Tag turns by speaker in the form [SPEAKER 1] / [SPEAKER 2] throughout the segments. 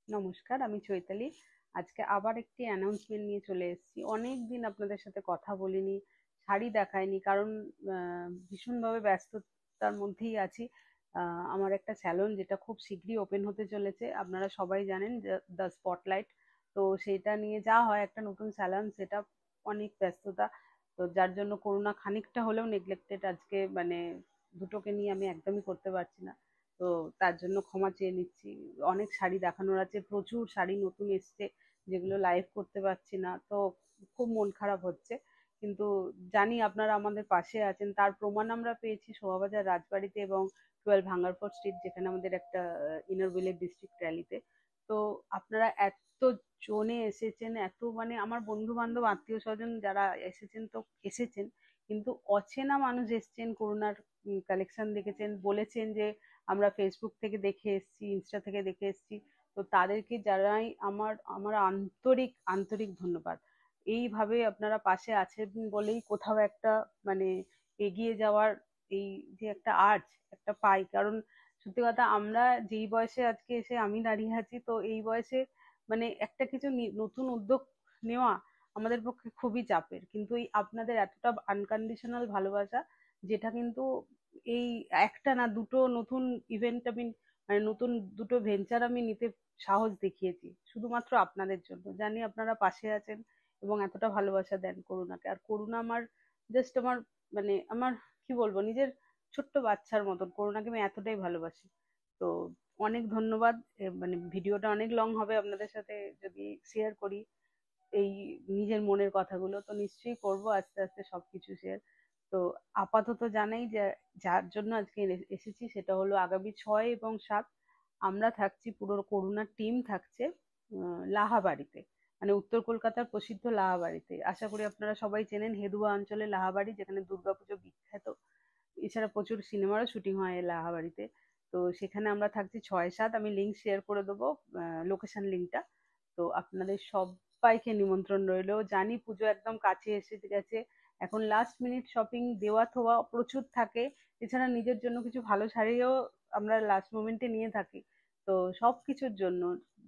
[SPEAKER 1] নমস্কার, আমি চৈতালি। আজকে আবার একটি অ্যানাউন্সমেন্ট নিয়ে চলে এসেছি। অনেক দিন আপনাদের সাথে কথা বলিনি, শাড়ি দেখাইনি, কারণ ভীষণভাবে ব্যস্ততার মধ্যেই আছি। আমার একটা স্যালন যেটা খুব শীঘ্রই ওপেন হতে চলেছে, আপনারা সবাই জানেন, দ্য স্পটলাইট। তো সেটা নিয়ে যা হয়, একটা নতুন স্যালন সেটা অনেক ব্যস্ততা। তো যার জন্য করোনা খানিকটা হলেও নেগলেক্টেড আজকে, মানে দুটোকে নিয়ে আমি একদমই করতে পারছি না। তো তার জন্য ক্ষমা চেয়ে নিচ্ছি। অনেক শাড়ি দেখানোর আছে, প্রচুর শাড়ি নতুন এসছে যেগুলো লাইভ করতে পারছি না, তো খুব মন খারাপ হচ্ছে। কিন্তু জানি আপনারা আমাদের পাশে আছেন, তার প্রমাণ আমরা পেয়েছি শোভাবাজার রাজবাড়িতে এবং 12 ভাঙ্গারপোর্ট স্ট্রিট, যেখানে আমাদের একটা ইনার ভিলেজ ডিস্ট্রিক্ট র্যালিতে। তো আপনারা এত জনে এসেছেন, এত মানে আমার বন্ধু বান্ধব আত্মীয় স্বজন যারা এসেছেন তো এসেছেন, কিন্তু অচেনা মানুষ এসছেন, করোনার কালেকশন দেখেছেন, বলেছেন যে আমরা ফেসবুক থেকে দেখে এসেছি, ইনস্টা থেকে দেখে এসেছি। তো তাদেরকে জানাই আমার আমার আন্তরিক আন্তরিক ধন্যবাদ। এইভাবে আপনারা পাশে আছেন বলেই কোথাও একটা মানে এগিয়ে যাওয়ার এই যে একটা আর্জ একটা পাই। কারণ সত্যি কথা, আমরা যেই বয়সে আজকে এসে আমি দাঁড়িয়ে আছি, তো এই বয়সে মানে একটা কিছু নতুন উদ্যোগ নেওয়া আমাদের পক্ষে খুবই চাপের, কিন্তু এই আপনাদের এতটা আনকন্ডিশনাল ভালোবাসা, যেটা কিন্তু এই একটা না দুটো নতুন ইভেন্ট আমি মানে নতুন দুটো ভেঞ্চার আমি নিতে সাহস দেখিয়েছি শুধুমাত্র আপনাদের জন্য। জানি আপনারা পাশে আছেন এবং এতটা ভালোবাসা দেন করুণাকে। আর করুণা আমার জাস্ট আমার মানে আমার কি বলবো, নিজের ছোট্ট বাচ্চার মতন। করুণাকে আমি এতটাই ভালোবাসি। তো অনেক ধন্যবাদ। মানে ভিডিওটা অনেক লং হবে, আপনাদের সাথে যদি শেয়ার করি এই নিজের মনের কথাগুলো, তো নিশ্চয়ই করব আস্তে আস্তে সবকিছু শেয়ার। তো আপাতত জানাই যে যার জন্য আজকে এসেছি সেটা হলো আগামী 6 এবং 7 আমরা থাকছি, পুরো করুণার টিম থাকছে লাহাবাড়িতে, মানে উত্তর কলকাতার প্রসিদ্ধ লাহাবাড়িতে। আশা করি আপনারা সবাই চেনেন হেদুয়া অঞ্চলে লাহাবাড়ি, যেখানে দুর্গাপুজো বিখ্যাত। এছাড়া প্রচুর সিনেমারও শুটিং হয় এই লাহাবাড়িতে। তো সেখানে আমরা থাকছি 6-7, আমি লিঙ্ক শেয়ার করে দেবো, লোকেশন লিঙ্কটা। তো আপনাদের সবাইকে নিমন্ত্রণ রইলো। জানি পুজো একদম কাছে এসে গেছে, এখন লাস্ট মিনিট শপিং দেওয়া থোয়া প্রচুর থাকে। এছাড়া নিজের জন্য কিছু ভালো শাড়িও আমরা লাস্ট মোমেন্টে নিয়ে থাকি। তো সবকিছুর জন্য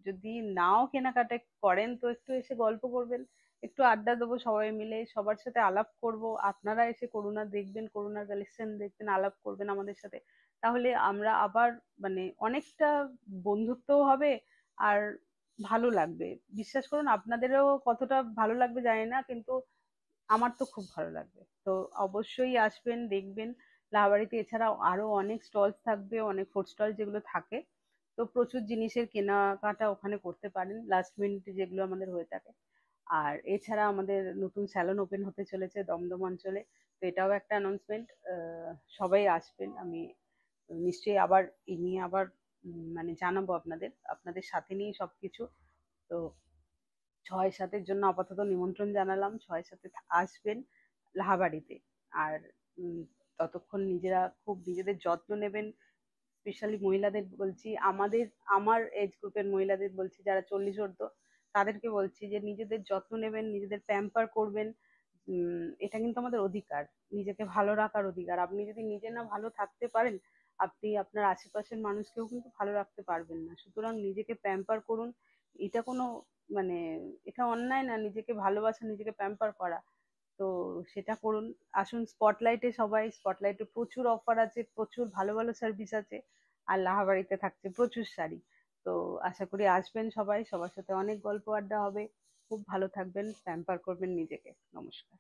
[SPEAKER 1] যদি নাও কেনাকাটা করেন, তো একটু এসে গল্প করবেন, একটু আড্ডা দেবো সবাই মিলে, সবার সাথে আলাপ করব। আপনারা এসে করুণা দেখবেন, করুণার কালেকশন দেখবেন, আলাপ করবেন আমাদের সাথে। তাহলে আমরা আবার মানে অনেকটা বন্ধুত্বও হবে, আর ভালো লাগবে। বিশ্বাস করুন, আপনাদেরও কতটা ভালো লাগবে জানি না, কিন্তু আমার তো খুব ভালো লাগবে। তো অবশ্যই আসবেন, দেখবেন লাহাবাড়িতে। এছাড়াও আরো অনেক স্টলস থাকবে, অনেক ফুড স্টল যেগুলো থাকে। তো প্রচুর জিনিসের কেনাকাটা ওখানে করতে পারেন লাস্ট মিনিটে, যেগুলো আমাদের হয়ে থাকে। আর এছাড়া আমাদের নতুন স্যালন ওপেন হতে চলেছে দমদম অঞ্চলে। তো এটাও একটা অ্যানাউন্সমেন্ট। সবাই আসবেন, আমি নিশ্চয়ই আবার এই নিয়ে আবার মানে জানাবো আপনাদের, আপনাদের সাথে নিয়ে সবকিছু। তো 6-7-এর জন্য আপাতত নিমন্ত্রণ জানালাম, 6-7-এ আসবেন লাহাবাড়িতে। আর উম, ততক্ষণ নিজেরা খুব নিজেদের যত্ন নেবেন। স্পেশালি মহিলাদের বলছি, আমার এজ গ্রুপের মহিলাদের বলছি, যারা 40 ঊর্ধ্ব, তাদেরকে বলছি যে নিজেদের যত্ন নেবেন, নিজেদের প্যাম্পার করবেন। এটা কিন্তু আমাদের অধিকার, নিজেকে ভালো রাখার অধিকার। আপনি যদি নিজে না ভালো থাকতে পারেন, আপনি আপনার আশেপাশের মানুষকেও কিন্তু ভালো রাখতে পারবেন না। সুতরাং নিজেকে প্যাম্পার করুন। এটা কোনো মানে এটা অন্যায় না, নিজেকে ভালোবাসা, নিজেকে প্যাম্পার করা। তো সেটা করুন। আসুন স্পটলাইটে, সবাই স্পটলাইটে প্রচুর অফার আছে, প্রচুর ভালো ভালো সার্ভিস আছে। আর লাহাবাড়িতে থাকছে প্রচুর শাড়ি। তো আশা করি আসবেন সবাই, সবার সাথে অনেক গল্প আড্ডা হবে। খুব ভালো থাকবেন, প্যাম্পার করবেন নিজেকে। নমস্কার।